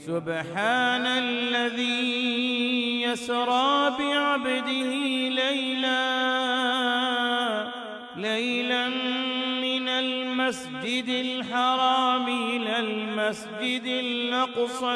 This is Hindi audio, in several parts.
सुब्हानल्लज़ी यसरा बिअब्दिही लैलन मिनल मस्जिदिल हराम इलल मस्जिदिल अक़सा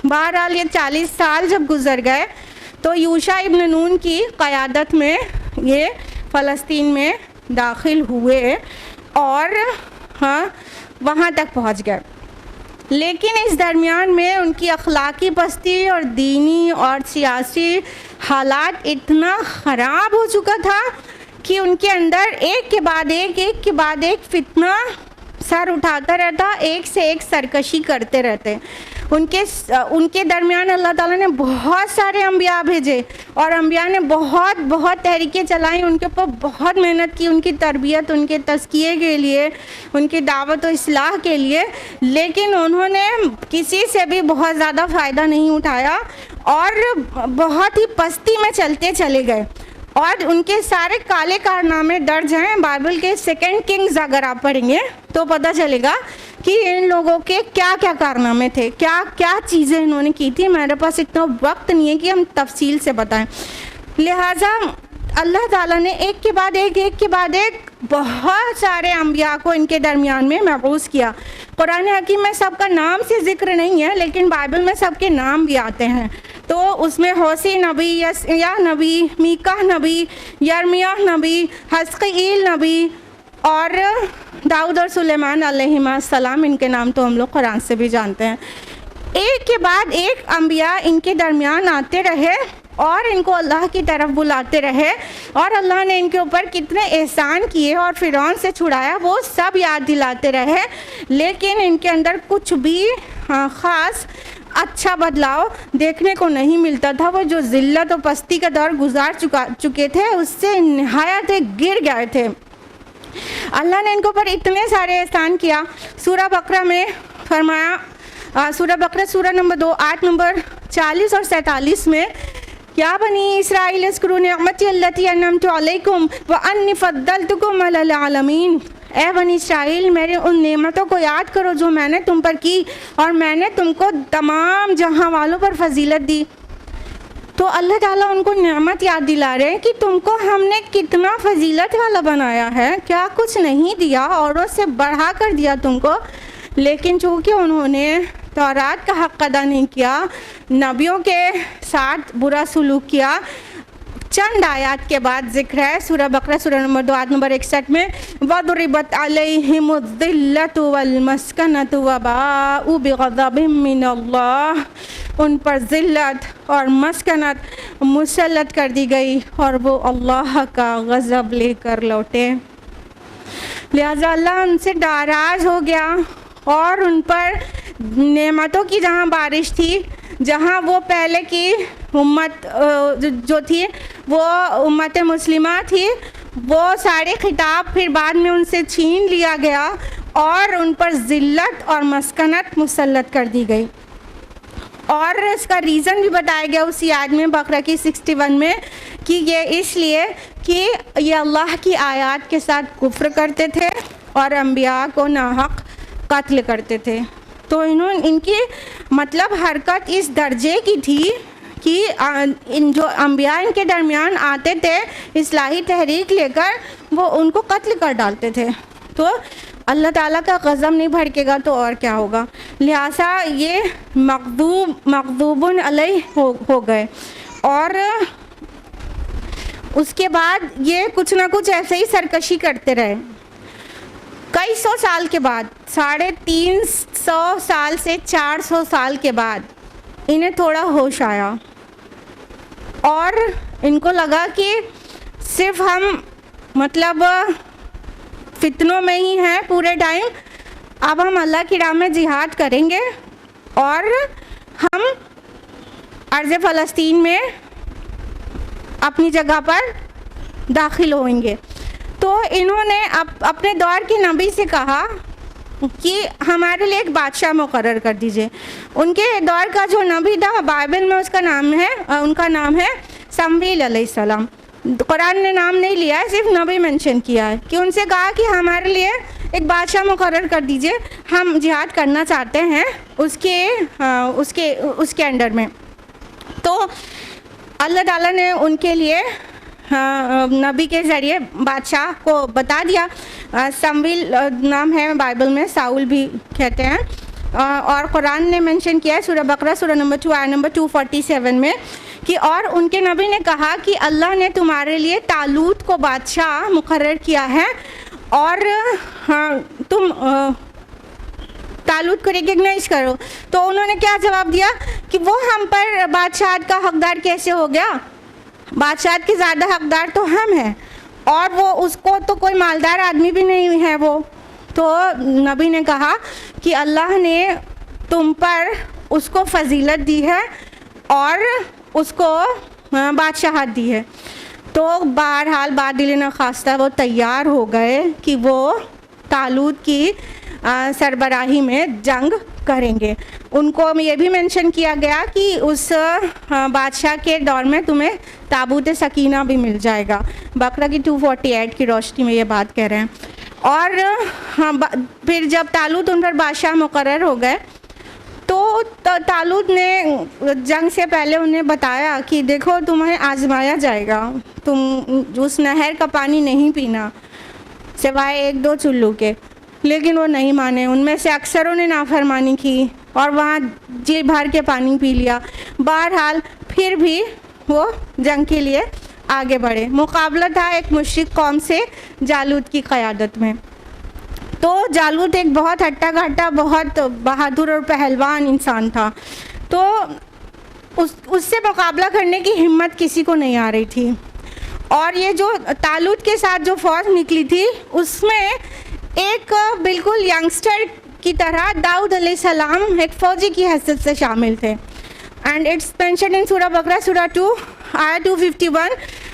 बहरहाल ये 40 साल जब गुजर गए तो यूशा इब्न नून की क़यादत में ये फ़लस्तीन में दाखिल हुए और वहाँ तक पहुँच गए। लेकिन इस दरमियान में उनकी अखलाकी पस्ती और दीनी और सियासी हालात इतना ख़राब हो चुका था कि उनके अंदर एक के बाद एक फितना सर उठाता रहता, एक से एक सरकशी करते रहते। उनके दरमियान अल्लाह ताला ने बहुत सारे अम्बिया भेजे और अम्बिया ने बहुत तहरीकें चलाई, उनके ऊपर बहुत मेहनत की, उनकी तरबियत, उनके तज़किये के लिए, उनकी दावत और इस्लाह के लिए। लेकिन उन्होंने किसी से भी बहुत ज़्यादा फ़ायदा नहीं उठाया और बहुत ही पस्ती में चलते चले गए। और उनके सारे काले कारनामे दर्ज हैं बाइबल के 2 किंग्स। अगर आप पढ़ेंगे तो पता चलेगा कि इन लोगों के क्या क्या कारनामे थे, क्या क्या चीज़ें इन्होंने की थी। मेरे पास इतना वक्त नहीं है कि हम तफसील से बताएं। लिहाजा अल्लाह ताला ने एक के बाद एक बहुत सारे अम्बिया को इनके दरमियान में मबूस किया। कुरान हकीम में सबका नाम से ज़िक्र नहीं है, लेकिन बाइबल में सबके नाम भी आते हैं। तो उसमें होसी नबी, यस्या नबी, मीका नबी, यर्मिया नबी, हस्कील नबी और दाऊद और सुलेमान अलैहिस्सलाम, इनके नाम तो हम लोग कुरान से भी जानते हैं। एक के बाद एक अम्बिया इनके दरमियान आते रहे और इनको अल्लाह की तरफ बुलाते रहे और अल्लाह ने इनके ऊपर कितने एहसान किए और फ़िरौन से छुड़ाया वो सब याद दिलाते रहे। लेकिन इनके अंदर कुछ भी ख़ास अच्छा बदलाव देखने को नहीं मिलता था। वो जो ज़िल्लत और पस्ती का दौर गुजार चुके थे उससे निहायत गिर गए थे। अल्लाह ने इनको पर इतने सारे एहसान किया। सूरह बकरा में फरमाया, सूरह बकरा सूरह नंबर 2 आयत नंबर 40 और 47 में, या बनी इसराइल इज़्कुरू निअमती अल्लती अनअमतु अलैकुम व अन्नी फ़द्दलतुकुम अलल आलमीन। ए बनी इसराइल, मेरे उन नेमतों को याद करो जो मैंने तुम पर की और मैंने तुमको तमाम जहां वालों पर फजीलत दी। तो अल्लाह ताला उनको नेमत याद दिला रहे हैं कि तुमको हमने कितना फजीलत वाला बनाया है, क्या कुछ नहीं दिया, औरों से बढ़ा कर दिया तुमको। लेकिन चूँकि उन्होंने तौरात का हक़ अदा नहीं किया, नबियों के साथ बुरा सलूक किया। चंद आयत के बाद जिक्र है सूरह बकरा सूरह नंबर 2 आयत नंबर 61 में, वदरिबत अलैहिमुज़्ज़िल्लतु वल मस्कनतु व बाउ बिग़ज़बिम मिनल्लाह। उन पर ज़िल्लत और मस्कनत मुसल्लत कर दी गई और वो अल्लाह का गज़ब लेकर लौटे। लिहाजा अल्लाह उनसे नाराज़ हो गया और उन पर नेमतों की जहाँ बारिश थी, जहाँ वो पहले की उम्मत जो थी वो उम्मत मुस्लिमा थी, वो सारे खिताब फिर बाद में उनसे छीन लिया गया और उन पर ज़िल्लत और मस्कनत मुसल्लत कर दी गई। और इसका रीज़न भी बताया गया उसी आयत में बकरा की 61 में कि ये इसलिए कि ये अल्लाह की आयत के साथ कुफ्र करते थे और अम्बिया को नाहक कत्ल करते थे। तो इनकी मतलब हरकत इस दर्जे की थी कि इन जो अम्बिया इनके दरमियान आते थे इस्लाही तहरीक लेकर, वो उनको कत्ल कर डालते थे। तो अल्लाह ताला का ग़ज़ब नहीं भड़केगा तो और क्या होगा। लिहाजा ये मग़ज़ूबुन अलैह हो गए और उसके बाद ये कुछ ना कुछ ऐसे ही सरकशी करते रहे। कई सौ साल के बाद, 350 साल से 400 साल के बाद इन्हें थोड़ा होश आया और इनको लगा कि सिर्फ हम मतलब फितनों में ही हैं पूरे टाइम, अब हम अल्लाह की राह में जिहाद करेंगे और हम अर्ज़ फ़लस्तीन में अपनी जगह पर दाखिल होंगे। तो इन्होंने अपने दौर के नबी से कहा कि हमारे लिए एक बादशाह मुकर्रर कर दीजिए। उनके दौर का जो नबी था बाइबल में उनका नाम है शमूएल अलैहिस्सलाम। कुरान ने नाम नहीं लिया है, सिर्फ नबी मेंशन किया है कि उनसे कहा कि हमारे लिए एक बादशाह मुकर्रर कर दीजिए, हम जिहाद करना चाहते हैं उसके अंडर में। तो अल्लाह ताला ने उनके लिए नबी के ज़रिए बादशाह को बता दिया। शमूएल नाम है बाइबल में, साउल भी कहते हैं। और कुरान ने मेंशन किया है सूरह बकरा सूरह नंबर 2 आयत नंबर 247 में कि और उनके नबी ने कहा कि अल्लाह ने तुम्हारे लिए तालूत को बादशाह मुकर्रर किया है और तुम तालूत को रिकग्नाइज करो। तो उन्होंने क्या जवाब दिया कि वो हम पर बादशाहत का हकदार कैसे हो गया, बादशाहत के ज़्यादा हकदार तो हम हैं और वो उसको तो कोई मालदार आदमी भी नहीं है वो। तो नबी ने कहा कि अल्लाह ने तुम पर उसको फजीलत दी है और उसको बादशाहत दी है। तो बहरहाल बादिल न खास्ता वो तैयार हो गए कि वो तालूत की सरबराही में जंग करेंगे। उनको ये भी मेंशन किया गया कि उस बादशाह के दौर में तुम्हें ताबूत सकीना भी मिल जाएगा। बकरा की 248 की रोशनी में ये बात कह रहे हैं। और फिर जब तालूत उन पर बादशाह मुकर्रर हो गए तो तालूत ने जंग से पहले उन्हें बताया कि देखो तुम्हें आजमाया जाएगा, तुम उस नहर का पानी नहीं पीना सिवाय 1-2 चुल्लू के। लेकिन वो नहीं माने, उनमें से अक्सरों ने नाफरमानी की और वहाँ जी भर के पानी पी लिया। बहरहाल फिर भी वो जंग के लिए आगे बढ़े। मुकाबला था एक मुश्रिक कौम से जालूत की क़यादत में। तो जालूत एक बहुत हट्टा कट्टा, बहुत बहादुर और पहलवान इंसान था। तो उससे मुकाबला करने की हिम्मत किसी को नहीं आ रही थी। और ये जो तालूत के साथ जो फ़ौज निकली थी उसमें एक बिल्कुल यंगस्टर की तरह दाऊद अलैहिस्सलाम एक फ़ौजी की हैसियत से शामिल थे। एंड इट्स मेंशन इन सूरह बकरा सूरह 2 आयत 251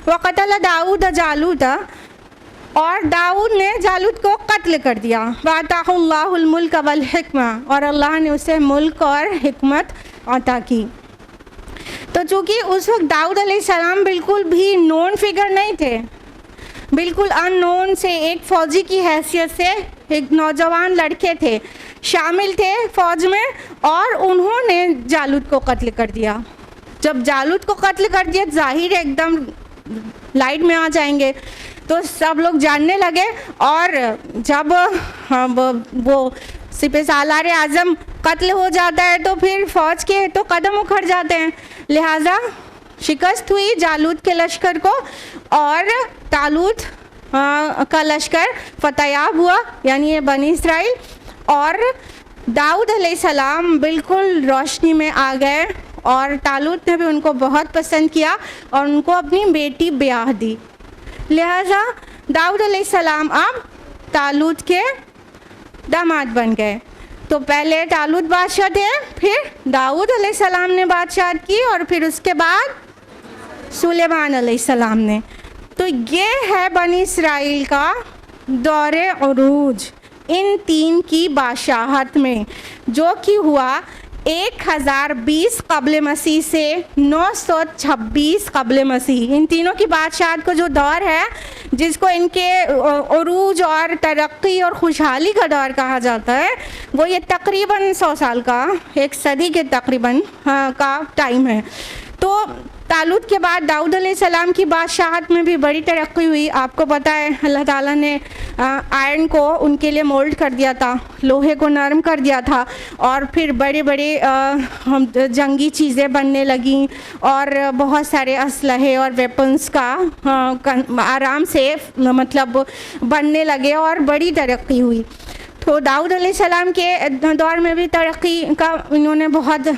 वक़तल दाऊद जालूत, और दाऊद ने जालूत को कत्ल कर दिया। वाताहुल्लाहुल मुल्क वल हिकमा, और अल्लाह ने उसे मुल्क और हिकमत अता की। तो चूँकि उस वक्त दाऊद अलैहिस्सलाम बिल्कुल भी नोन फिगर नहीं थे, बिल्कुल अननोन से एक फ़ौजी की हैसियत से एक नौजवान लड़के थे, शामिल थे फ़ौज में, और उन्होंने जालूत को कत्ल कर दिया। जब जालूत को कत्ल कर दिया जाहिर एकदम लाइट में आ जाएंगे, तो सब लोग जानने लगे। और जब वो सिपह सालार आज़म कत्ल हो जाता है तो फिर फ़ौज के तो कदम उखड़ जाते हैं। लिहाजा शिकस्त हुई जालूत के लश्कर को और तालूत का लश्कर फतयाब हुआ, यानी ये बनी इसराइल। और दाऊद अलैहिस्सलाम बिल्कुल रोशनी में आ गए और तालूत ने भी उनको बहुत पसंद किया और उनको अपनी बेटी ब्याह दी। लिहाजा दाऊद अलैहिस्सलाम अब तालूत के दामाद बन गए। तो पहले तालूत बादशाह थे, फिर दाऊद अलैहिस्सलाम ने बादशाह की और फिर उसके बाद सुलेमान अलैहिस्सलाम ने। तो ये है बनी इसराइल का दौरे उरूज इन 3 की बादशाहत में, जो कि हुआ 1020 कब्ल मसीह से 926 कब्ल मसीह। इन तीनों की बादशाहत को जो दौर है, जिसको इनके उरूज और तरक्की और खुशहाली का दौर कहा जाता है, वो ये तकरीबन 100 साल का, 1 सदी के तकरीबन का टाइम है। तो तालूत के बाद दाऊद अलैहिस्सलाम की बादशाहत में भी बड़ी तरक्की हुई। आपको पता है अल्लाह ताला ने आयरन को उनके लिए मोल्ड कर दिया था, लोहे को नरम कर दिया था, और फिर बड़े बड़े जंगी चीज़ें बनने लगीं और बहुत सारे असलहे और वेपन्स का आराम से मतलब बनने लगे और बड़ी तरक्की हुई। तो दाऊद अलैहिस्सलाम के दौर में भी तरक्की का इन्होंने बहुत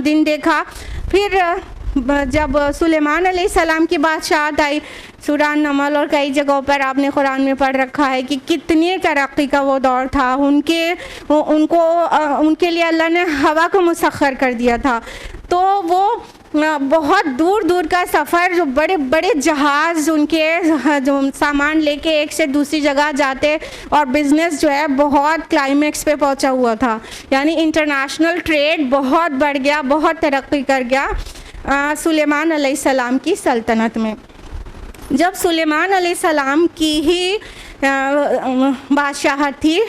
दिन देखा। फिर जब सुलेमान अलैहिस्सलाम की बादशाहत आई, सूरह नमल और कई जगहों पर आपने कुरान में पढ़ रखा है कि कितनी तरक्की का वो दौर था। उनके लिए अल्लाह ने हवा को मुसख्खर कर दिया था। तो वो बहुत दूर दूर का सफ़र, जो बड़े बड़े जहाज़ उनके जो सामान लेके एक से दूसरी जगह जाते, और बिज़नेस जो है बहुत क्लाइमेक्स पे पहुंचा हुआ था, यानी इंटरनेशनल ट्रेड बहुत बढ़ गया, बहुत तरक्की कर गया सुलेमान अलैहिस्सलाम की सल्तनत में। जब सुलेमान अलैहिस्सलाम की ही बादशाहत थी,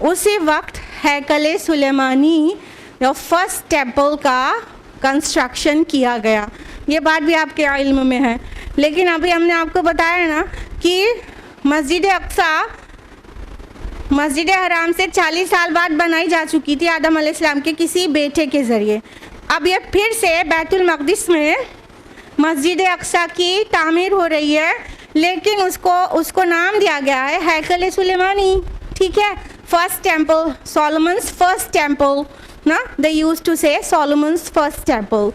उसी वक्त हैकल सुलेमानी या फर्स्ट टेम्पल का कंस्ट्रक्शन किया गया। ये बात भी आपके इल्म में है। लेकिन अभी हमने आपको बताया ना कि मस्जिद अक्सा मस्जिद हराम से 40 साल बाद बनाई जा चुकी थी आदम अलैहिस्सलाम के किसी बेटे के ज़रिए। अब ये फिर से बैतुल मक़दिस में मस्जिद अक्सा की तामीर हो रही है, लेकिन उसको नाम दिया गया है हैकल सुलेमानी। ठीक है, first temple, Solomon's first temple ना, they use to say Solomon's first temple.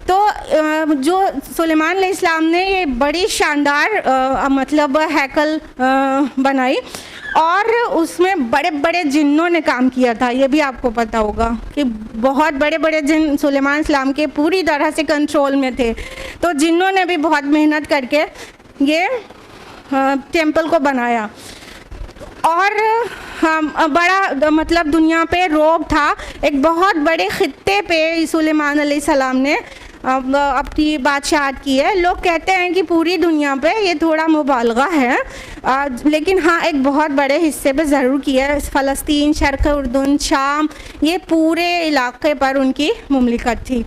तो जो सुलेमान अलैहिस्सलाम ने ये बड़ी शानदार मतलब हैकल बनाई, और उसमें बड़े बड़े जिन्नों ने काम किया था। ये भी आपको पता होगा कि बहुत बड़े बड़े जिन सुलेमान अलैहिस्सलाम के पूरी तरह से कंट्रोल में थे। तो जिन्नों ने भी बहुत मेहनत करके ये टेम्पल को बनाया, और बड़ा मतलब दुनिया पे रोब था। एक बहुत बड़े खित्ते पे सुलेमान अलैहिस्सलाम ने अपनी बादशाहत की है। लोग कहते हैं कि पूरी दुनिया पे, ये थोड़ा मुबालगा है, लेकिन हाँ एक बहुत बड़े हिस्से पे ज़रूर किया है। फ़लस्तीन, शर्क़ उर्दून, शाम, ये पूरे इलाके पर उनकी मुमलिकत थी।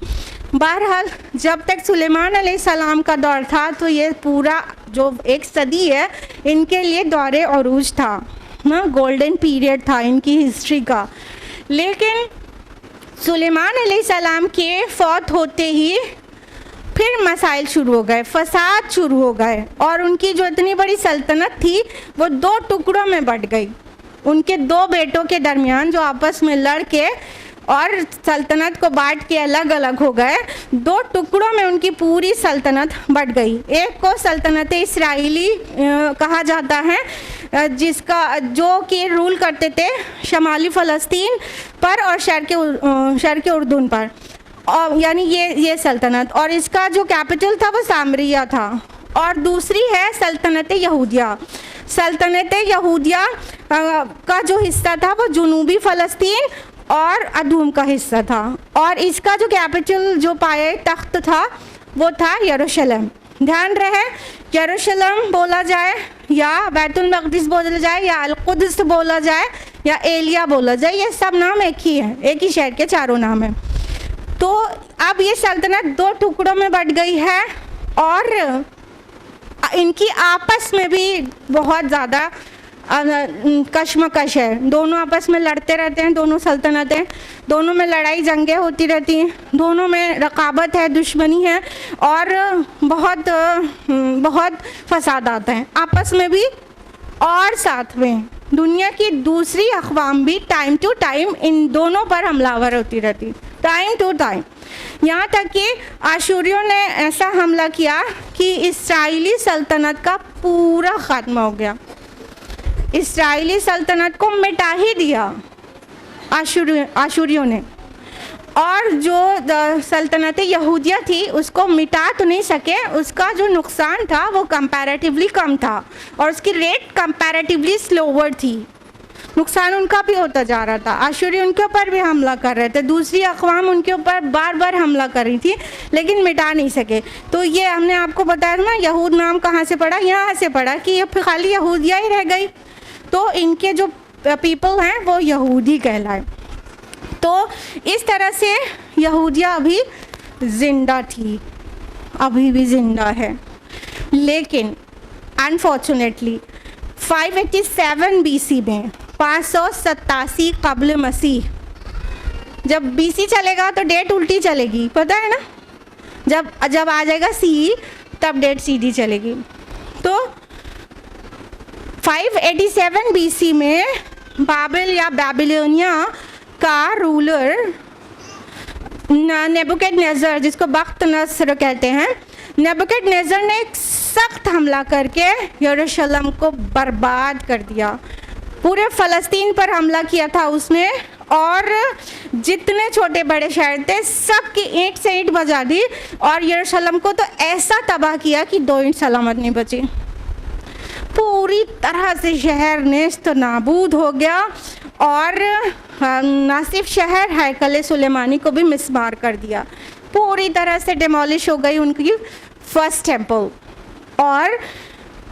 बहरहाल जब तक सुलेमान अलैहिस्सलाम का दौर था, तो ये पूरा जो एक सदी है इनके लिए दौरे अरूज था ना, गोल्डन पीरियड था इनकी हिस्ट्री का। लेकिन सुलेमान अलैहिस्सलाम के फौत होते ही फिर मसाइल शुरू हो गए, फसाद शुरू हो गए, और उनकी जो इतनी बड़ी सल्तनत थी वो 2 टुकड़ों में बट गई। उनके 2 बेटों के दरमियान जो आपस में लड़ के और सल्तनत को बांट के अलग अलग हो गए, 2 टुकड़ों में उनकी पूरी सल्तनत बट गई। एक को सल्तनत इसराइली कहा जाता है, जो कि रूल करते थे शमाली फ़लस्तीन पर और शर्क़ उर्दून पर, और यानी ये सल्तनत, और इसका जो कैपिटल था वो सामरिया था। और दूसरी है सल्तनत यहूदिया। सल्तनत यहूदिया का जो हिस्सा था वो जुनूबी फ़लस्तीन और अदूम का हिस्सा था, और इसका जो कैपिटल, जो पाए तख्त था, वो था यरूशलेम। ध्यान रहे, यरूशलेम बोला जाए या बैतुल मक़दिस बोला जाए या अल-कुद्स बोला जाए या एलिया बोला जाए, ये सब नाम एक ही है, एक ही शहर के चारों नाम हैं। तो अब ये सल्तनत 2 टुकड़ों में बट गई है, और इनकी आपस में भी बहुत ज़्यादा कशमकश है। दोनों आपस में लड़ते रहते हैं, दोनों सल्तनतें, दोनों में लड़ाई जंगें होती रहती हैं, दोनों में रकाबत है, दुश्मनी है, और बहुत फसाद आते हैं आपस में भी, और साथ में दुनिया की दूसरी अक़वाम भी टाइम टू टाइम इन दोनों पर हमलावर होती रहती, टाइम टू टाइम। यहाँ तक कि आशूरियों ने ऐसा हमला किया कि इस्राएली सल्तनत का पूरा ख़त्म हो गया, इस्राएली सल्तनत को मिटा ही दिया आशूरियों ने। और जो सल्तनत यहूदिया थी उसको मिटा तो नहीं सके, उसका जो नुकसान था वो कंपैरेटिवली कम था, और उसकी रेट कंपैरेटिवली स्लोवर थी। नुकसान उनका भी होता जा रहा था, आशूरी उनके ऊपर भी हमला कर रहे थे, दूसरी अक़वाम उनके ऊपर बार बार हमला कर रही थी, लेकिन मिटा नहीं सके। तो ये हमने आपको बताया ना, यहूद नाम कहाँ से पड़ा, यहाँ से पड़ा कि ये खाली यहूदिया ही रह गई, तो इनके जो पीपल हैं वो यहूदी कहलाए। तो इस तरह से यहूदिया अभी ज़िंदा थी, अभी भी ज़िंदा है। लेकिन अनफॉर्चुनेटली 587 BC में, 587 कब्ल मसीह, जब BC चलेगा तो डेट उल्टी चलेगी, पता है ना, जब आ जाएगा CE तब डेट सीधी चलेगी। तो 587 BC में बाबिल या बेबीलोनिया का रूलर नेबुकदनेस्सर, जिसको बख्त नस्र कहते हैं, नेबुकदनेस्सर ने एक सख्त हमला करके यरूशलेम को बर्बाद कर दिया। पूरे फ़लस्तीन पर हमला किया था उसने, और जितने छोटे बड़े शहर थे सबकी ईंट से ईंट बजा दी और यरूशलेम को तो ऐसा तबाह किया कि 2 ईंट सलामत नहीं बची। पूरी तरह से शहर नेस्त नाबूद हो गया और ना सिर्फ शहर, हैकल सुलेमानी को भी मिसमार कर दिया। पूरी तरह से डिमोलिश हो गई उनकी फर्स्ट टेम्पल। और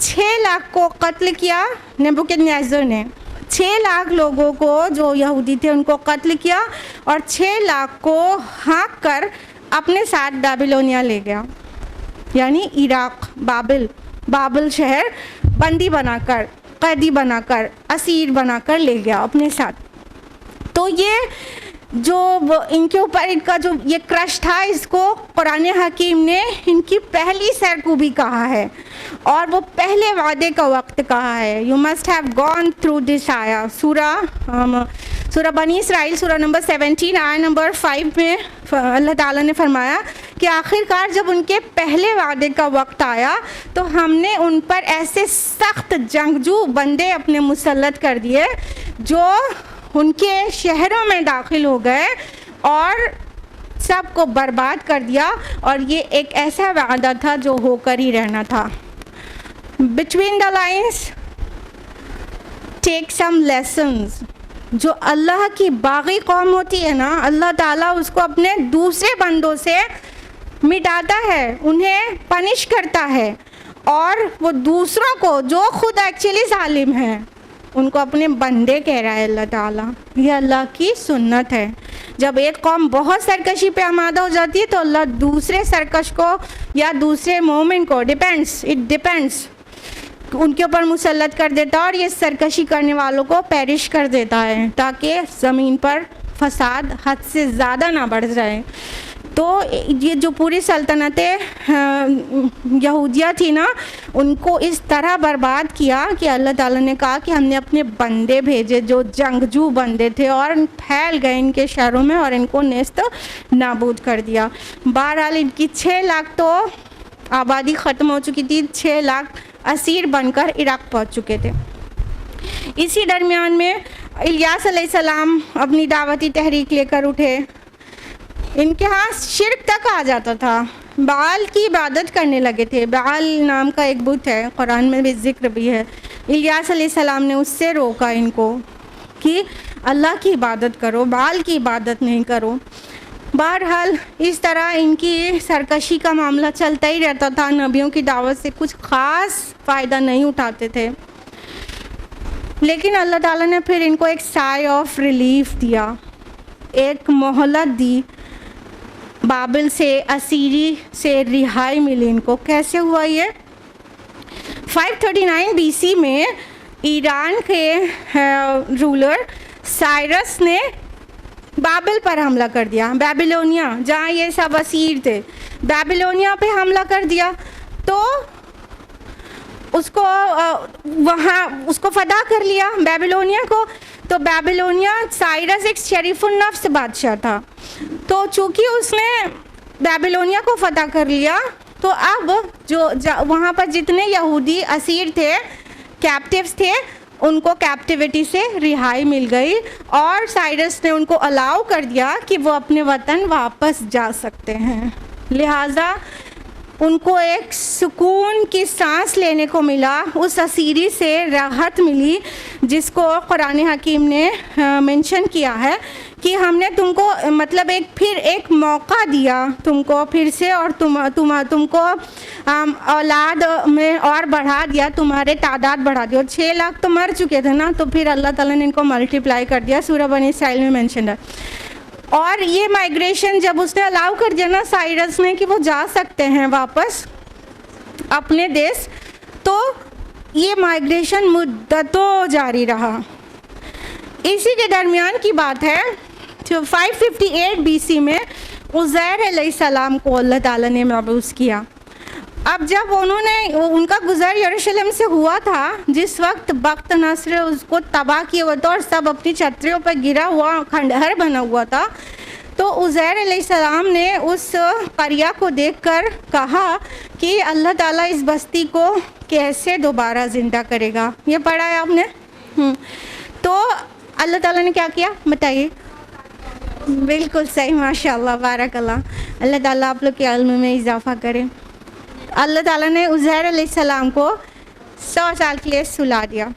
6 लाख को कत्ल किया नेबुकदनेस्सर ने। 6 लाख लोगों को जो यहूदी थे उनको कत्ल किया और 6 लाख को हाँक कर अपने साथ बेबीलोनिया ले गया, यानी इराक, बाबिल शहर बंदी बनाकर, कैदी बनाकर, असीर बनाकर ले गया अपने साथ। तो ये जो इनके ऊपर इनका जो ये क्रश था, इसको कुरान हकीम ने इनकी पहली सरकूबी कहा है और वो पहले वादे का वक्त कहा है। You must have gone through this आया। सूरा बनी इसराइल सूरा नंबर 17 आया नंबर 5 में अल्लाह ताला ने फरमाया कि आखिरकार जब उनके पहले वादे का वक्त आया तो हमने उन पर ऐसे सख्त जंगजू बंदे अपने मुसल्लत कर दिए जो उनके शहरों में दाखिल हो गए और सबको बर्बाद कर दिया। और ये एक ऐसा वादा था जो होकर ही रहना था। Between the lines take some lessons. जो अल्लाह की बागी कौम होती है ना, अल्लाह ताला उसको अपने दूसरे बंदों से मिटाता है, उन्हें पनिश करता है और वो दूसरों को जो खुद एक्चुअली जालिम हैं उनको अपने बंदे कह रहा है अल्लाह ताला। ये अल्लाह की सुन्नत है। जब एक कौम बहुत सरकशी पे आमादा हो जाती है तो अल्लाह दूसरे सरकश को या दूसरे मोमिन को, इट डिपेंड्स, उनके ऊपर मुसल्लत कर देता है और ये सरकशी करने वालों को पेरिश कर देता है ताकि ज़मीन पर फसाद हद से ज़्यादा ना बढ़ जाए। तो ये जो पूरी सल्तनतें यहूदिया थी ना, उनको इस तरह बर्बाद किया कि अल्लाह ताला ने कहा कि हमने अपने बंदे भेजे जो जंगजू बंदे थे और फैल गए इनके शहरों में और इनको नेस्त नाबूद कर दिया। बहरहाल इनकी 6 लाख तो आबादी ख़त्म हो चुकी थी, 6 लाख असीर बनकर इराक़ पहुंच चुके थे। इसी दरमियान में इलियास अलैहिस्सलाम अपनी दावती तहरीक लेकर उठे। इनके यहाँ शिर्क तक आ जाता था, बाल की इबादत करने लगे थे। बाल नाम का एक बुत है, कुरान में भी जिक्र भी है। इलियास अलैहिस्सलाम ने उससे रोका इनको कि अल्लाह की इबादत करो, बाल की इबादत नहीं करो। बहरहाल इस तरह इनकी सरकशी का मामला चलता ही रहता था। नबियों की दावत से कुछ ख़ास फ़ायदा नहीं उठाते थे, लेकिन अल्लाह ताला ने फिर इनको एक साय ऑफ रिलीफ दिया, एक मोहलत दी। बाबिल से, असीरी से रिहाई मिली इनको। कैसे हुआ ये? 539 BC में ईरान के रूलर साइरस ने बाबिल पर हमला कर दिया। बेबीलोनिया, जहाँ ये सब असीर थे, बेबीलोनिया पे हमला कर दिया तो उसको वहाँ उसको फतह कर लिया बेबीलोनिया को। तो बेबीलोनिया, साइरस एक शरीफुन नफ्स बादशाह था, तो चूँकि उसने बेबीलोनिया को फतह कर लिया तो अब वहाँ पर जितने यहूदी असीर थे, कैप्टिव्स थे, उनको कैप्टिविटी से रिहाई मिल गई और साइरस ने उनको अलाउ कर दिया कि वो अपने वतन वापस जा सकते हैं। लिहाजा उनको एक सुकून की सांस लेने को मिला, उस असीरी से राहत मिली जिसको कुरान हकीम ने मेंशन किया है कि हमने तुमको मतलब फिर एक मौका दिया तुमको फिर से, और तुमको औलाद में और बढ़ा दिया, तुम्हारे तादाद बढ़ा दी। और 6 लाख तो मर चुके थे ना, तो फिर अल्लाह ताला ने इनको मल्टीप्लाई कर दिया। सूरह बनी इसराइल में मेंशन है। और ये माइग्रेशन जब उसने अलाउ कर दिया ना साइरस ने कि वो जा सकते हैं वापस अपने देश, तो ये माइग्रेशन मुद्दतों जारी रहा। इसी के दरमियान की बात है, तो 558 BC में उज़ैर अलैहिस्सलाम को अल्लाह ताला ने मबूस किया। अब जब उनका गुज़र यरूशलेम से हुआ था, जिस वक्त बख्त नस्र उसको तबाह किया हुआ था और सब अपनी छतरियों पर गिरा हुआ खंडहर बना हुआ था, तो उज़ैर अलैहिस्सलाम ने उस करिया को देखकर कहा कि अल्लाह ताला इस बस्ती को कैसे दोबारा ज़िंदा करेगा। ये पढ़ा है आपने? तो अल्लाह ताला ने क्या किया बताइए? बिल्कुल सही, माशाल्लाह, बारकल्लाह। अल्लाह ताला आप लोग के इल्म में इजाफ़ा करे। अल्लाह ताला ने उज़ैर अलैहिस्सलाम को 100 साल के लिए सुला दिया।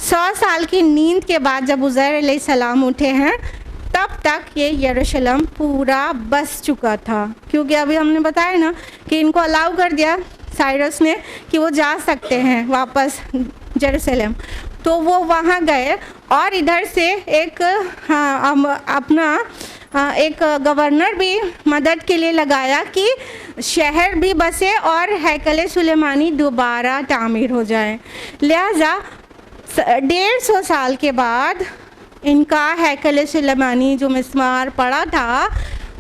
100 साल की नींद के बाद जब उज़ैर अलैहिस्सलाम उठे हैं, तब तक ये यरूशलेम पूरा बस चुका था, क्योंकि अभी हमने बताया ना कि इनको अलाउ कर दिया साइरस ने कि वो जा सकते हैं वापस यरूशलेम। तो वो वहाँ गए और इधर से एक एक गवर्नर भी मदद के लिए लगाया कि शहर भी बसे और हैकल सुलेमानी दोबारा तामीर हो जाए। लिहाजा 150 साल के बाद इनका हैकल सुलेमानी जो मिस्मार पड़ा था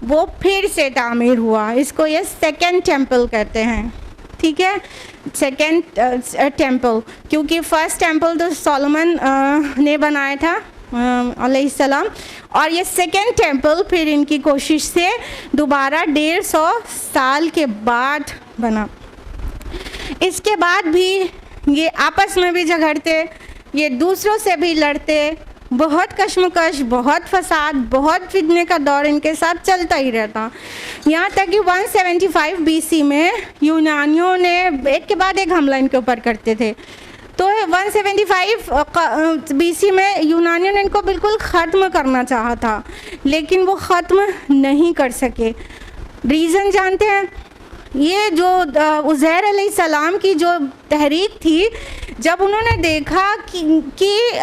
वो फिर से तामीर हुआ। इसको ये सेकंड टेम्पल कहते हैं, ठीक है, सेकेंड टेम्पल, क्योंकि फर्स्ट टेम्पल तो सोलोमन ने बनाया था अलैहिस्सलाम, और ये सेकेंड टेम्पल फिर इनकी कोशिश से दोबारा 150 साल के बाद बना। इसके बाद भी ये आपस में भी झगड़ते, ये दूसरों से भी लड़ते, बहुत कश्मकश, बहुत फसाद, बहुत फितने का दौर इनके साथ चलता ही रहता। यहाँ तक कि 175 BC में यूनानियों ने एक के बाद एक हमला इनके ऊपर करते थे। तो 175 BC में यूनानियों ने इनको बिल्कुल ख़त्म करना चाहा था, लेकिन वो ख़त्म नहीं कर सके। रीज़न जानते हैं? ये जो उज़ैर अलैहिस्सलाम की जो तहरीक थी, जब उन्होंने देखा कि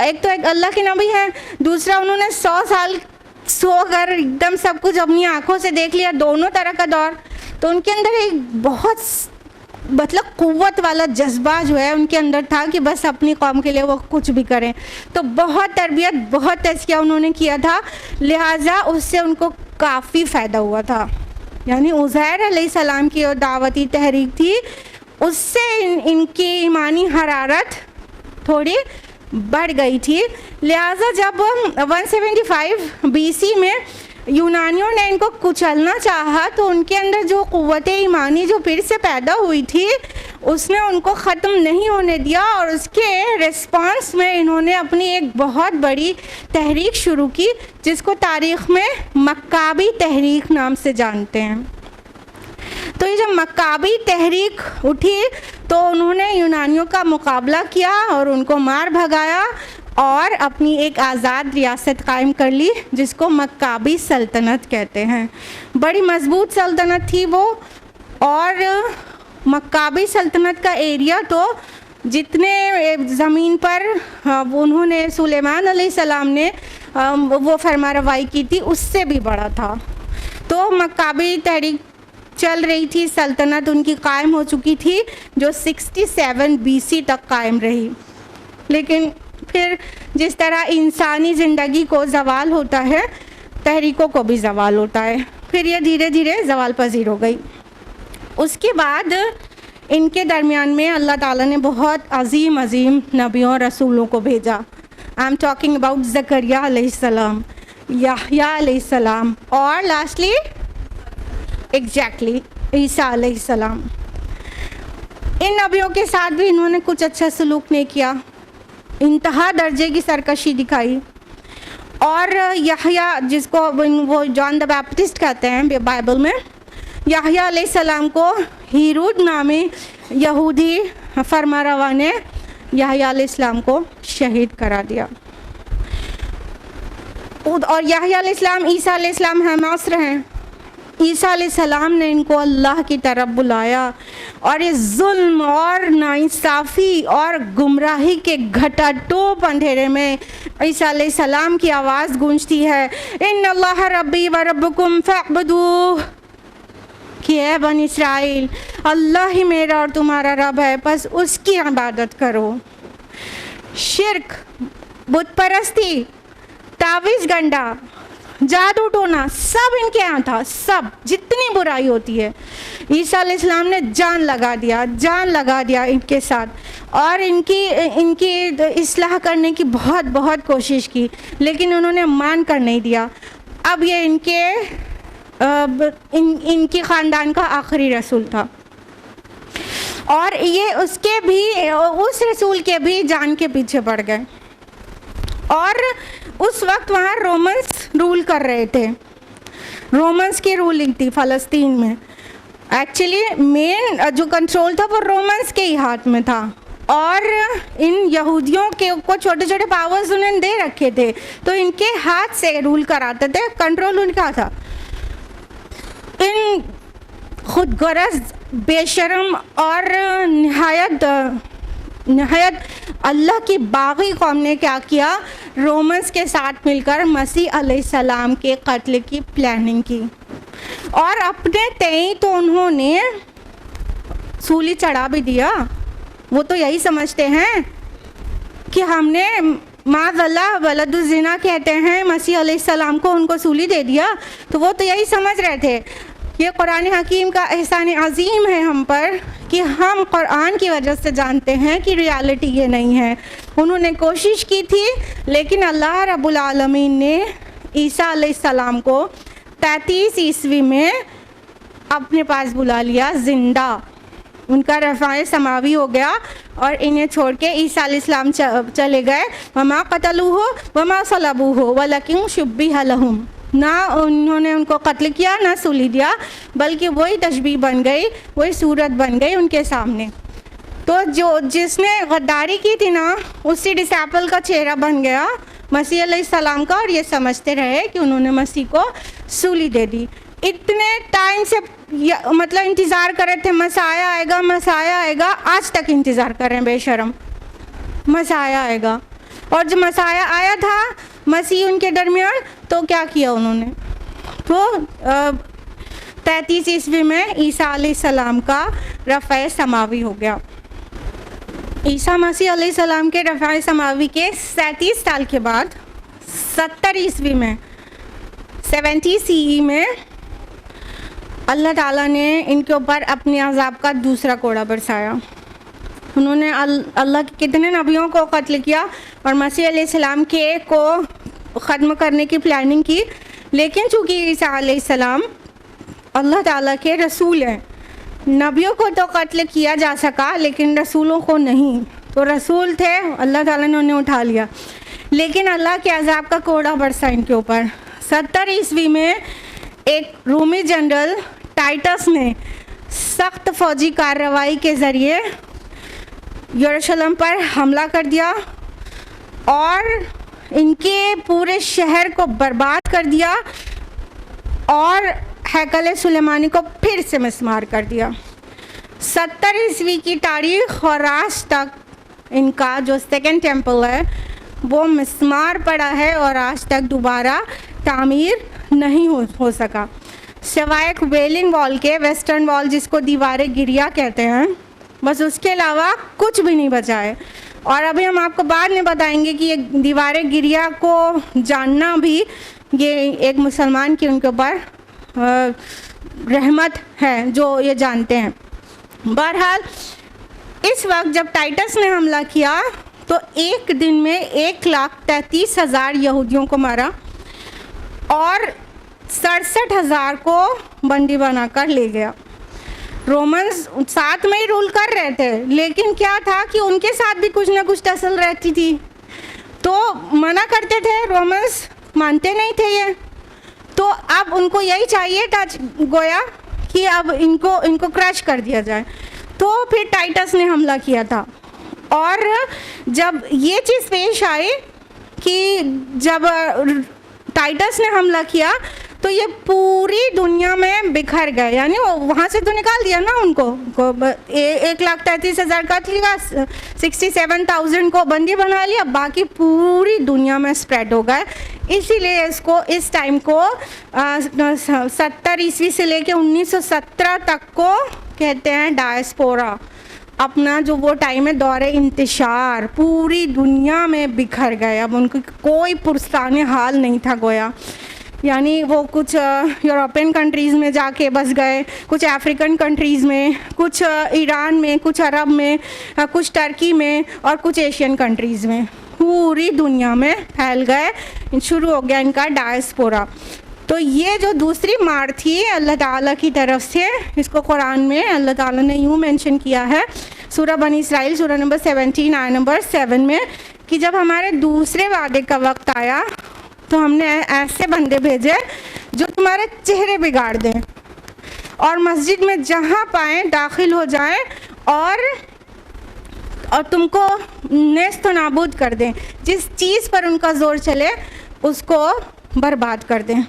एक तो एक अल्लाह के नबी हैं, दूसरा उन्होंने 100 साल सोकर एकदम सब कुछ अपनी आंखों से देख लिया, दोनों तरह का दौर, तो उनके अंदर एक बहुत मतलब क़ुव्वत वाला जज्बा जो है उनके अंदर था कि बस अपनी कौम के लिए वो कुछ भी करें। तो बहुत तरबियत, बहुत तज़किया उन्होंने किया था, लिहाजा उससे उनको काफ़ी फ़ायदा हुआ था। यानी उज़ैर अलैहिस्सलाम की जो दावती तहरीक थी, उससे इनकी ईमानी हरारत थोड़ी बढ़ गई थी। लिहाजा जब 175 BC में यूनानियों ने इनको कुचलना चाहा, तो उनके अंदर जो क़ुव्वत ईमानी जो फिर से पैदा हुई थी, उसने उनको ख़त्म नहीं होने दिया, और उसके रिस्पांस में इन्होंने अपनी एक बहुत बड़ी तहरीक शुरू की, जिसको तारीख़ में मक्काबी तहरीक नाम से जानते हैं। तो ये जब मक्काबी तहरीक उठी तो उन्होंने यूनानियों का मुकाबला किया और उनको मार भगाया और अपनी एक आज़ाद रियासत कायम कर ली, जिसको मक्काबी सल्तनत कहते हैं। बड़ी मजबूत सल्तनत थी वो, और मक्काबी सल्तनत का एरिया तो जितने ज़मीन पर उन्होंने सुलेमान अलैहिस्सलाम ने वो फरमारवाई की थी, उससे भी बड़ा था। तो मक्काबी तहरीक चल रही थी, सल्तनत उनकी कायम हो चुकी थी, जो 67 BC तक कायम रही। लेकिन फिर जिस तरह इंसानी ज़िंदगी को ज़वाल होता है, तहरीकों को भी ज़वाल होता है। फिर ये धीरे धीरे ज़वाल पजीर हो गई। उसके बाद इनके दरमियान में अल्लाह ताला ने बहुत अजीम नबियों और रसूलों को भेजा। I am talking about Zakaria अलैहिस्सलाम, याह्या अलैहिस्सलाम, और लास्टली एग्जैक्टली ईसा अलैहिस्सलाम। इन नबियों के साथ भी इन्होंने कुछ अच्छा सलूक नहीं किया, इंतहा दर्जे की सरकशी दिखाई। और याह्या, जिसको वो जॉन द बैप्टिस्ट कहते हैं बाइबल में, याह्या अलैहिस्सलाम को हीरोद नामी यहूदी फरमारवा ने याह्या अलैहिस्सलाम को शहीद करा दिया। और याह्या अलैहिस्सलाम, ईसा अलैहिस्सलाम हमासर हैं। ईसा अलैहिस्सलाम ने इनको अल्लाह की तरफ बुलाया, और ये जुल्म और नाइंसाफ़ी और गुमराही के घटाटोप अंधेरे में ईसा अलैहिस्सलाम की आवाज़ गूंजती है, इन्नल्लाह रब्बी व रब्बुकुम फअबुदूह, कि है बनी इसराइल, अल्लाह ही मेरा और तुम्हारा रब है, बस उसकी इबादत करो। शिर्क, बुत परस्ती, तावीज़ गंडा, जादू टोना, सब इनके यहाँ था। सब जितनी बुराई होती है, ईसा अलैहिस्सलाम ने जान लगा दिया इनके साथ, और इनकी इस्लाह करने की बहुत कोशिश की, लेकिन उन्होंने मान कर नहीं दिया। अब ये इनके ख़ानदान का आखिरी रसूल था, और ये उसके भी, उस रसूल के भी जान के पीछे पड़ गए। और उस वक्त वहाँ रोमन्स रूल कर रहे थे, रोमन्स की रूलिंग थी फ़लस्तीन में। एक्चुअली मेन जो कंट्रोल था वो रोमन्स के ही हाथ में था, और इन यहूदियों के को छोटे छोटे पावर्स उन्हें दे रखे थे, तो इनके हाथ से रूल कराते थे, कंट्रोल उनका था। इन खुदगर्ज, बेशरम और नहायत अल्लाह की बागी कौम ने क्या किया, रोमन्स के साथ मिलकर मसीह अलैहिस्सलाम के कत्ल की प्लानिंग की, और अपने तय तो उन्होंने सूली चढ़ा भी दिया। वो तो यही समझते हैं कि हमने माज़अल्लाह वलदुज़्ज़िना कहते हैं मसीह अलैहिस्सलाम को, उनको सूली दे दिया, तो वो तो यही समझ रहे थे। ये कुरान हकीम का एहसान अज़ीम है हम पर कि हम कुरान की वजह से जानते हैं कि रियलिटी ये नहीं है। उन्होंने कोशिश की थी, लेकिन अल्लाह रब्बुल आलमीन ने ईसा अलैहिस्सलाम को 33 ईस्वी में अपने पास बुला लिया ज़िंदा। उनका रफ़ाए समावी हो गया और इन्हें छोड़ के ईसा अलैहिस्सलाम चले गए। वमा क़तलूहु वमा सलबूहु वलकिन शुब्बिह लहुम, ना उन्होंने उनको कत्ल किया ना सूली दिया, बल्कि वही तशबीह बन गई, वही सूरत बन गई उनके सामने। तो जो जिसने गद्दारी की थी ना, उसी डिसाइपल का चेहरा बन गया मसीह अलैहिस्सलाम का, और ये समझते रहे कि उन्होंने मसीह को सूली दे दी। इतने टाइम से मतलब इंतज़ार कर रहे थे, मसाया आएगा मसाया आएगा, आज तक इंतज़ार कर रहे हैं बेशरम, मसाया आएगा। और जब मसाया आया था मसीह उनके दरमियान, तो क्या किया उन्होंने, तो 33 ईस्वी में ईसा अलैहिस्सलाम का रफ़ाए समावी हो गया। ईसा मसीह अलैहिस्सलाम के रफ़ाए समावी के 37 साल के बाद 70 ईस्वी में 70 CE में अल्लाह ताला ने इनके ऊपर अपने अज़ाब का दूसरा कोड़ा बरसाया। उन्होंने अल्लाह के कितने नबियों को कत्ल किया और मसीह अलैहिस्सलाम के को ख़त्म करने की प्लानिंग की, लेकिन चूँकि ईसा अलैहिस्सलाम अल्लाह ताला के रसूल हैं, नबियों को तो कत्ल किया जा सका लेकिन रसूलों को नहीं। तो रसूल थे, अल्लाह ताला ने उन्हें उठा लिया, लेकिन अल्लाह के अज़ाब का कोड़ा बरसा इनके ऊपर। 70 ईस्वी में एक रोमी जनरल टाइटस ने सख्त फ़ौजी कार्रवाई के ज़रिए यरूशलेम पर हमला कर दिया और इनके पूरे शहर को बर्बाद कर दिया और हैकल सुलेमानी को फिर से मिस्मार कर दिया। 70 ईस्वी की तारीख़ और आज तक इनका जो सेकंड टेम्पल है वो मिस्मार पड़ा है और आज तक दोबारा तामीर नहीं हो सका, सिवाय एक वेलिंग वॉल के, वेस्टर्न वॉल जिसको दीवारें गिरिया कहते हैं, बस उसके अलावा कुछ भी नहीं बचा है। और अभी हम आपको बाद में बताएंगे कि ये दीवारें गिरिया को जानना भी ये एक मुसलमान की उनके ऊपर रहमत है जो ये जानते हैं। बहरहाल इस वक्त जब टाइटस ने हमला किया तो एक दिन में 1,33,000 यहूदियों को मारा और 67,000 को बंदी बनाकर ले गया। रोमन्स साथ में ही रूल कर रहे थे, लेकिन क्या था कि उनके साथ भी कुछ ना कुछ टसल रहती थी, तो मना करते थे, रोमन्स मानते नहीं थे ये। तो अब उनको यही चाहिए था गोया कि अब इनको क्रश कर दिया जाए। तो फिर टाइटस ने हमला किया था और जब ये चीज़ पेश आई कि जब टाइटस ने हमला किया तो ये पूरी दुनिया में बिखर गए, यानी वहाँ से तो निकाल दिया ना उनको 1,33,000 का था, 67,000 को बंदी बना लिया, बाकी पूरी दुनिया में स्प्रेड हो गए। इसीलिए इसको इस टाइम को 70 ईस्वी से लेके 1917 तक को कहते हैं डायस्पोरा। अपना जो वो टाइम है दौरे इंतशार, पूरी दुनिया में बिखर गए। अब उनको कोई पुरस्ताने हाल नहीं था गोया, यानी वो कुछ यूरोपियन कंट्रीज़ में जाके बस गए, कुछ अफ्रीकन कंट्रीज़ में, कुछ ईरान में, कुछ अरब में, कुछ टर्की में और कुछ एशियन कंट्रीज़ में, पूरी दुनिया में फैल गए। शुरू हो गया इनका डायस्पोरा। तो ये जो दूसरी मार थी अल्लाह ताला की तरफ से, इसको कुरान में अल्लाह ताला ने यूँ मेंशन किया है सूरह बनी इसराइल सूरह नंबर 17 आयत नंबर 7 में कि जब हमारे दूसरे वादे का वक्त आया तो हमने ऐसे बंदे भेजे जो तुम्हारे चेहरे बिगाड़ दें और मस्जिद में जहाँ पाएँ दाखिल हो जाएं और तुमको नेस्त नाबूद कर दें, जिस चीज़ पर उनका ज़ोर चले उसको बर्बाद कर दें।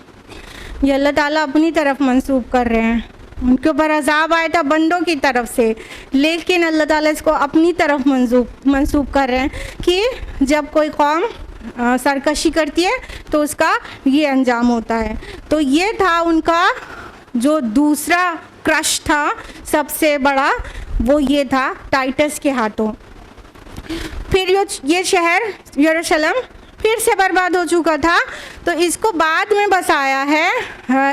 ये अल्लाह ताला अपनी तरफ मंसूब कर रहे हैं। उनके ऊपर अजाब आया था बंदों की तरफ से, लेकिन अल्लाह ताला इसको अपनी तरफ मंसूब कर रहे हैं कि जब कोई कौम सरकशी करती है तो उसका ये अंजाम होता है। तो ये था उनका जो दूसरा क्रश था सबसे बड़ा, वो ये था टाइटस के हाथों। फिर ये शहर यरूशलेम फिर से बर्बाद हो चुका था, तो इसको बाद में बसाया है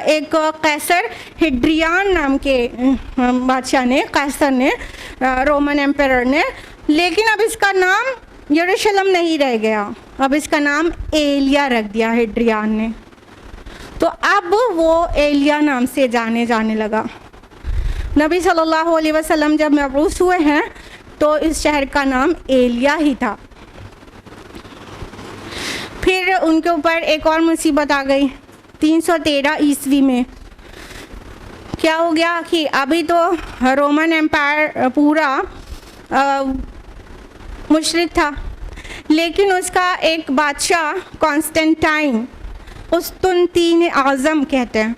एक कैसर हिड्रियान नाम के बादशाह ने, कैसर ने, रोमन एम्परर ने। लेकिन अब इसका नाम यरूशलेम नहीं रह गया, अब इसका नाम एलिया रख दिया हिड्रियान ने। तो अब वो एलिया नाम से जाने लगा। नबी सल्लल्लाहु अलैहि वसल्लम जब मबऊस हुए हैं तो इस शहर का नाम एलिया ही था। फिर उनके ऊपर एक और मुसीबत आ गई 313 ईस्वी में। क्या हो गया कि अभी तो रोमन एम्पायर पूरा मुशरिक था, लेकिन उसका एक बादशाह कॉन्स्टेंटाइन, उस्तुनतीन आज़म कहते हैं,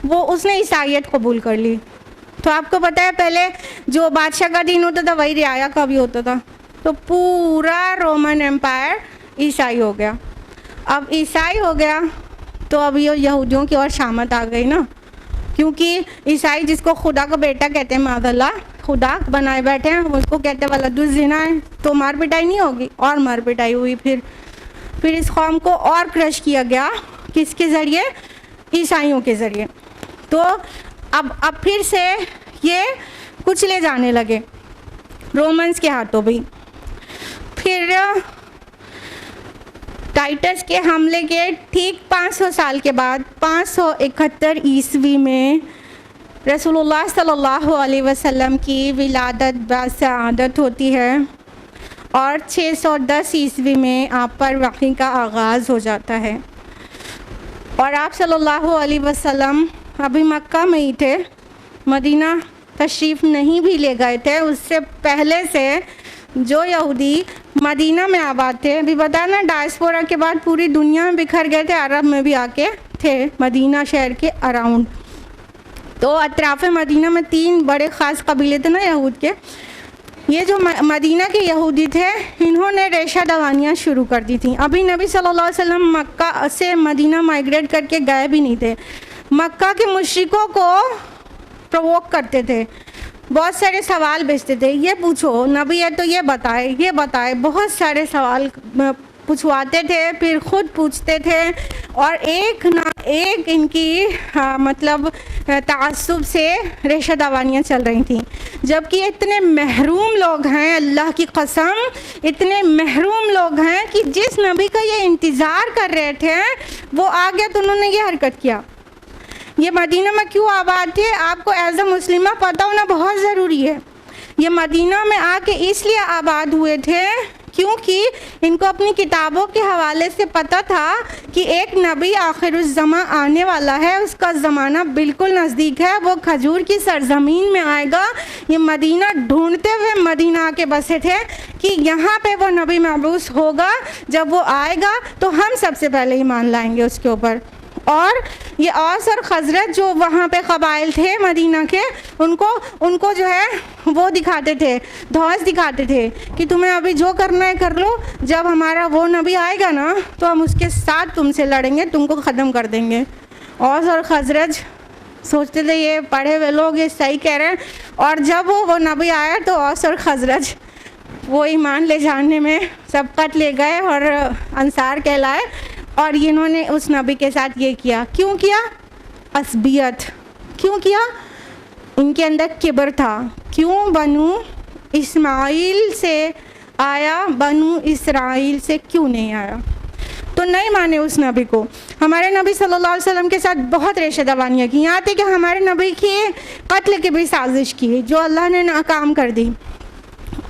वो उसने ईसाईयत कबूल कर ली। तो आपको पता है पहले जो बादशाह का दिन होता था वही रियाया का भी होता था, तो पूरा रोमन एम्पायर ईसाई हो गया। अब ईसाई हो गया तो अब ये यहूदियों की ओर शामत आ गई ना, क्योंकि ईसाई जिसको खुदा का बेटा कहते हैं, मादल्ला खुदा बनाए बैठे हैं, उसको कहते हैं वलदुज़्ज़िना है, तो मार पिटाई नहीं होगी, और मार पिटाई हुई। फिर इस कौम को और क्रश किया गया, किसके ज़रिए? ईसाइयों के ज़रिए। तो अब फिर से ये कुचले जाने लगे रोमन्स के हाथों भी। फिर टाइटस के हमले के ठीक 500 साल के बाद 571 ईस्वी में रसूलुल्लाह सल्लल्लाहु अलैहि वसल्लम की विलादत बासआदत होती है और 610 ईस्वी में आप पर वही का आगाज़ हो जाता है। और आप सल्लल्लाहु अलैहि वसल्लम अभी मक्का में ही थे, मदीना तशरीफ़ नहीं भी ले गए थे। उससे पहले से जो यहूदी मदीना में आबाद थे, अभी बताना डायस्पोरा के बाद पूरी दुनिया में बिखर गए थे, अरब में भी आके थे मदीना शहर के अराउंड। तो अतराफ़ मदीना में 3 बड़े ख़ास कबीले थे ना यहूद के। ये जो मदीना के यहूदी थे, इन्होंने रेशा दवानियाँ शुरू कर दी थी। अभी नबी सल्लल्लाहु अलैहि वसल्लम मक्का से मदीना माइग्रेट करके गए भी नहीं थे। मक्का के मुश्रिकों को प्रोवोक करते थे, बहुत सारे सवाल भेजते थे, ये पूछो नबी है तो ये बताए, बहुत सारे सवाल पूछवाते थे, फिर ख़ुद पूछते थे, और एक ना एक इनकी मतलब तासुब से रेशा दवानियाँ चल रही थी। जबकि इतने महरूम लोग हैं, अल्लाह की कसम इतने महरूम लोग हैं कि जिस नबी का ये इंतज़ार कर रहे थे वो आ गया तो उन्होंने ये हरकत किया। ये मदीना में क्यों आबाद थे आपको एज अ मुस्लिमा पता होना बहुत ज़रूरी है। ये मदीना में आके इसलिए आबाद हुए थे क्योंकि इनको अपनी किताबों के हवाले से पता था कि एक नबी आखिरुज़्ज़मा आने वाला है, उसका ज़माना बिल्कुल नज़दीक है, वो खजूर की सरज़मीन में आएगा। ये मदीना ढूंढते हुए मदीना आके बसे थे कि यहाँ पे वो नबी मबऊस होगा, जब वो आएगा तो हम सबसे पहले ईमान लाएंगे उसके ऊपर। और ये औस और खजरत जो वहाँ पे कबाइल थे मदीना के, उनको जो है वो दिखाते थे, धौस दिखाते थे कि तुम्हें अभी जो करना है कर लो, जब हमारा वो नबी आएगा ना तो हम उसके साथ तुमसे लड़ेंगे, तुमको ख़त्म कर देंगे। औस और खजरत सोचते थे ये पढ़े हुए लोग ये सही कह रहे हैं, और जब वो नबी आया तो औस और खजरत वो ईमान ले जाने में सबकत ले गए और अंसार कहलाए। और इन्होंने उस नबी के साथ ये किया। क्यों किया? असबियत। क्यों किया? इनके अंदर किबर था। क्यों? बनु इस्माइल से आया, बनु इसराइल से क्यों नहीं आया? तो नहीं माने उस नबी को। हमारे नबी सल्लल्लाहु अलैहि वसल्लम के साथ बहुत रेशा दवानियाँ की, यहाँ तक कि हमारे नबी की कत्ल की भी साजिश की जो अल्लाह ने नाकाम कर दी।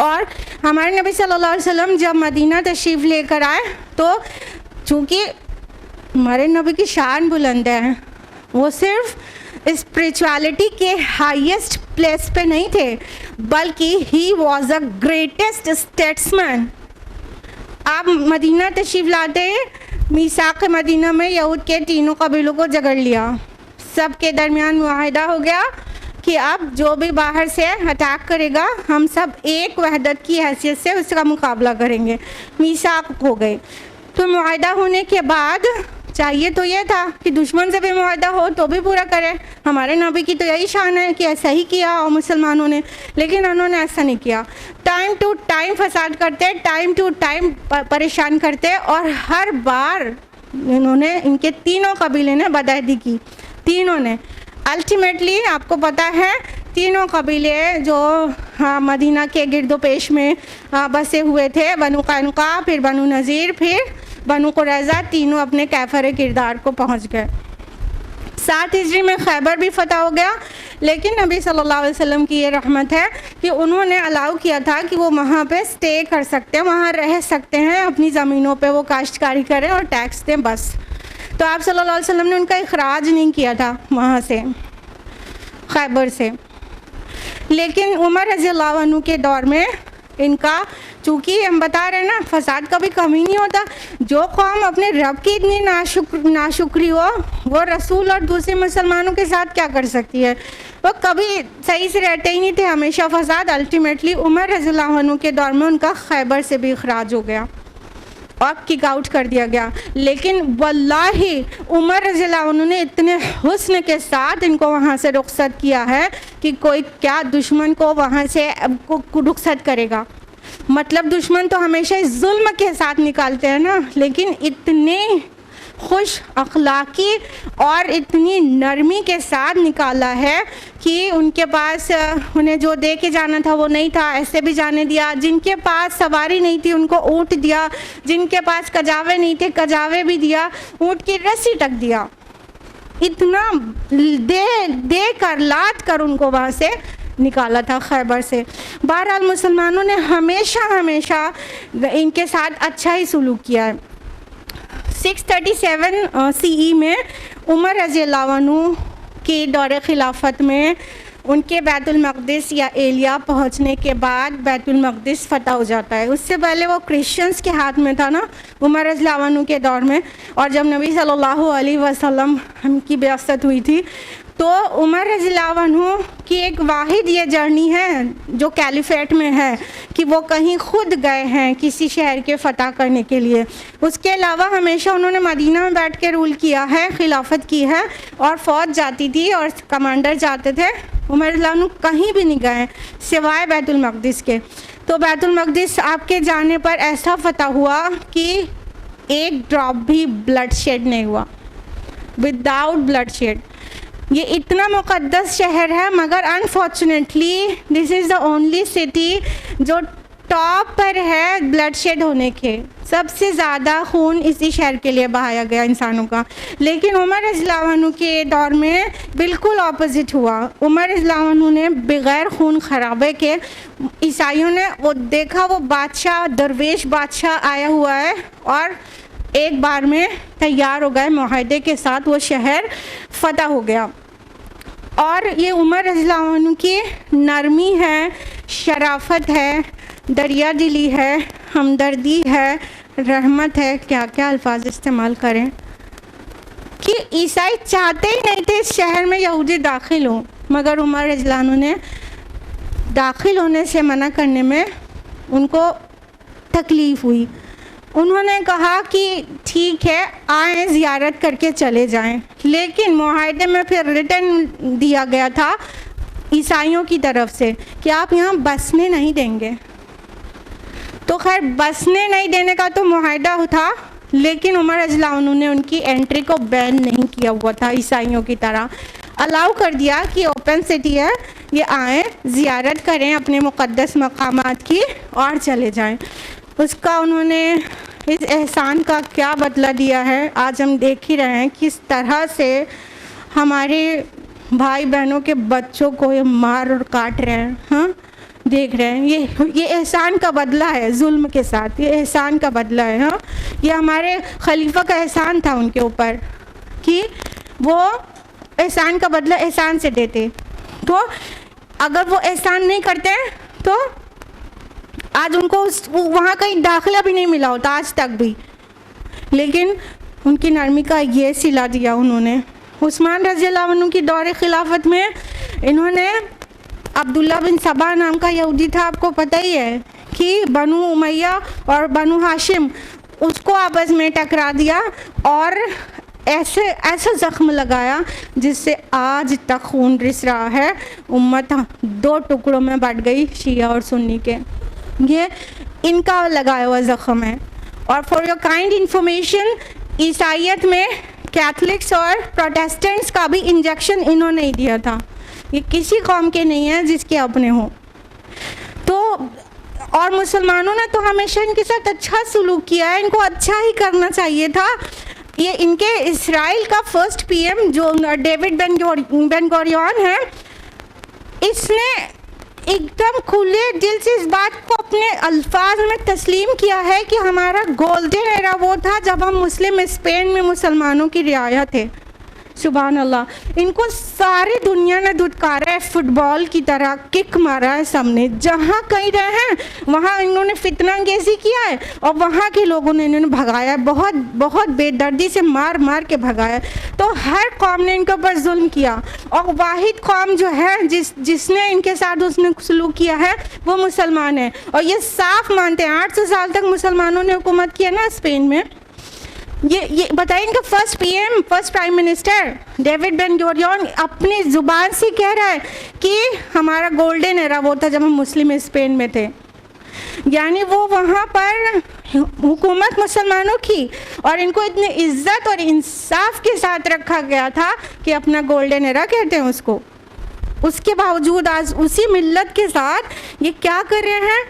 और हमारे नबी सल्लल्लाहु अलैहि वसल्लम जब मदीना तशरीफ़ लेकर आए तो चूँकि हमारे नबी की शान बुलंद है, वो सिर्फ स्पिरिचुअलिटी के हाईएस्ट प्लेस पे नहीं थे, बल्कि he was a greatest statesman. आप मदीना तशरीफ़ लाते, मीसाक मदीना में यहूद के तीनों कबीलों को जगड़ लिया, सबके दरमियान मुआहिदा हो गया कि अब जो भी बाहर से अटैक करेगा हम सब एक वहदत की हैसियत से उसका मुकाबला करेंगे। मीसाक हो गए। तो मुआहिदा होने के बाद चाहिए तो ये था कि दुश्मन से भी मुआहिदा हो तो भी पूरा करें। हमारे नबी की तो यही शान है कि ऐसा ही किया और मुसलमानों ने, लेकिन उन्होंने ऐसा नहीं किया। टाइम टू टाइम फसाद करते, टाइम टू टाइम परेशान करते, और हर बार इन्होंने, इनके तीनों कबीले ने बदअहदी की, तीनों ने। अल्टीमेटली आपको पता है तीनों कबीले जो मदीना के गिरदो पेश में बसे हुए थे, बनु कैनुका, फिर बनु नज़ीर, फिर बनु कुरैज़ा, तीनों अपने कैफर किरदार को पहुंच गए। 7 हिजरी में खैबर भी फतह हो गया, लेकिन नबी सल्लल्लाहु अलैहि वसल्लम की ये रहमत है कि उन्होंने अलाउ किया था कि वो वहाँ पे स्टे कर सकते हैं, वहाँ रह सकते हैं, अपनी ज़मीनों पे वो काश्तकारी करें और टैक्स दें, बस। तो आप सल्लल्लाहु अलैहि वसल्लम ने उनका इखराज नहीं किया था वहाँ से, खैबर से। लेकिन उमर रज़ियल्लाहु अन्हु के दौर में इनका, चूँकि हम बता रहे हैं ना, फसाद का भी कमी नहीं होता। जो कौम अपने रब की इतनी नाशुक्री हो, वो रसूल और दूसरे मुसलमानों के साथ क्या कर सकती है। वो कभी सही से रहते ही नहीं थे, हमेशा फसाद। अल्टीमेटली उमर रज़ियल्लाहु अन्हु के दौर में उनका खैबर से भी इखराज हो गया और किक आउट कर दिया गया। लेकिन वल्लाही उमर रज़ियल्लाहु अन्हु ने इतने हुस्न के साथ इनको वहाँ से रुखसत किया है कि कोई क्या दुश्मन को वहाँ से रुखसत करेगा। मतलब दुश्मन तो हमेशा इस जुल्म के साथ निकालते हैं ना, लेकिन इतने खुश अखलाकी और इतनी नरमी के साथ निकाला है कि उनके पास उन्हें जो दे के जाना था वो नहीं था, ऐसे भी जाने दिया। जिनके पास सवारी नहीं थी उनको ऊँट दिया, जिनके पास कजावे नहीं थे कजावे भी दिया, ऊँट की रस्सी तक दिया। इतना दे कर लाद कर उनको वहाँ से निकाला था, खैबर से। बहरहाल मुसलमानों ने हमेशा इनके साथ अच्छा ही सलूक किया है। 637 CE में उमर रज़ियल्लाहु अन्हु के दौरे खिलाफत में उनके बैतुल मक़दिस या एलिया पहुंचने के बाद बैतुल मक़दिस फ़तह हो जाता है। उससे पहले वो क्रिश्चियंस के हाथ में था ना, उमर रज़ियल्लाहु अन्हु के दौर में। और जब नबी सल्लल्लाहु अलैहि वसल्लम की बिआसत हुई थी, तो उमर रज़ियल्लाहु अन्हु की एक वाहिद ये जर्नी है जो कैलिफेट में है कि वो कहीं खुद गए हैं किसी शहर के फ़तह करने के लिए। उसके अलावा हमेशा उन्होंने मदीना में बैठ के रूल किया है, खिलाफत की है, और फ़ौज जाती थी और कमांडर जाते थे। उमर रज़ियल्लाहु अन्हु कहीं भी नहीं गए सिवाय बैतुल मक़दिस के। तो बैतुल मक़दिस आपके जाने पर ऐसा फ़तह हुआ कि एक ड्रॉप भी ब्लड शेड नहीं हुआ, विदाउट ब्लड शेड। ये इतना मुक़द्दस शहर है, मगर unfortunately this is the only city जो टॉप पर है ब्लड शेड होने के। सबसे ज़्यादा खून इसी शहर के लिए बहाया गया इंसानों का। लेकिन उमर रज़ियल्लाहु अन्हु के दौर में बिल्कुल ऑपोजिट हुआ। उमर रज़ियल्लाहु अन्हु ने बग़ैर खून खराबे के, ईसाइयों ने वो देखा, वो बादशाह, दरवेश बादशाह आया हुआ है, और एक बार में तैयार हो गए मुआहदे के साथ, वो शहर फ़तह हो गया। और ये उमर रज़ियल्लाहु अन्हु की नरमी है, शराफत है, दरिया दिली है, हमदर्दी है, रहमत है, क्या क्या अल्फाज इस्तेमाल करें, कि ईसाई चाहते ही नहीं थे इस शहर में यहूदी दाखिल हों, मगर उमर रज़ियल्लाहु अन्हु ने दाखिल होने से मना करने में उनको तकलीफ़ हुई। उन्होंने कहा कि ठीक है, आएँ ज़ियारत करके चले जाएं। लेकिन मुआहदे में फिर रिटर्न दिया गया था ईसाइयों की तरफ से कि आप यहाँ बसने नहीं देंगे। तो खैर बसने नहीं देने का तो मुआहदा था, लेकिन उमर रज़ियल्लाहु अन्हु ने उनकी एंट्री को बैन नहीं किया हुआ था ईसाइयों की तरह। अलाउ कर दिया कि ओपन सिटी है, ये आएँ ज़ियारत करें अपने मुक़द्दस मकामात की और चले जाएं। उसका उन्होंने इस एहसान का क्या बदला दिया है आज हम देख ही रहे हैं, किस तरह से हमारे भाई बहनों के बच्चों को ये मार और काट रहे हैं। हाँ, देख रहे हैं। ये एहसान का बदला है जुल्म के साथ, ये एहसान का बदला है। हाँ, ये हमारे खलीफा का एहसान था उनके ऊपर कि वो एहसान का बदला एहसान से देते। तो अगर वो एहसान नहीं करते तो आज उनको वहाँ कहीं दाखिला भी नहीं मिला होता आज तक भी। लेकिन उनकी नरमी का ये सिला दिया उन्होंने। उस्मान रज़ियल्लाहु अन्हु की दौरे खिलाफत में इन्होंने अब्दुल्ला बिन सबा नाम का यहूदी था, आपको पता ही है कि बनु उमैया और बनु हाशिम, उसको आपस में टकरा दिया और ऐसा ज़ख्म लगाया जिससे आज तक खून रिस रहा है। उम्मत 2 टुकड़ों में बट गई, शिया और सुन्नी के। ये इनका लगाया हुआ ज़ख्म है। और फॉर योर काइंड इंफॉर्मेशन, ईसाइयत में कैथलिक्स और प्रोटेस्टेंट्स का भी इंजेक्शन इन्होंने ही दिया था। ये किसी कौम के नहीं है जिसके अपने हों। तो और मुसलमानों ने तो हमेशा इनके साथ अच्छा सलूक किया है, इनको अच्छा ही करना चाहिए था। ये इनके इसराइल का फर्स्ट पीएम जो डेविड बेन गोरियन है, इसने एकदम खुले दिल से इस बात को अपने अल्फाज में तस्लीम किया है कि हमारा गोल्डन एरा वो था जब हम मुस्लिम स्पेन में मुसलमानों की रियाया थे। सुभान अल्लाह। इनको सारी दुनिया ने दुत्कारा है, फुटबॉल की तरह किक मारा है सबने। जहाँ कहीं रहे हैं वहाँ इन्होंने फितना अंगेज़ी किया है और वहाँ के लोगों ने इन्होंने भगाया, बहुत बहुत बेदर्दी से मार मार के भगाया। तो हर कौम ने इनके ऊपर जुल्म किया और वाहिद कौम जो है जिसने इनके साथ उसने सलूक किया है वो मुसलमान है। और ये साफ मानते हैं, 800 साल तक मुसलमानों ने हुकूमत किया ना स्पेन में। ये बताइए, इनका first prime minister David Ben Gurion अपनी ज़ुबान से कह रहा है कि हमारा गोल्डन एरा वो था जब हम मुस्लिम स्पेन में थे। यानी वो वहाँ पर हुकूमत मुसलमानों की और इनको इतनी इज्जत और इंसाफ के साथ रखा गया था कि अपना गोल्डन एरा कहते हैं उसको। उसके बावजूद आज उसी मिल्लत के साथ ये क्या कर रहे हैं,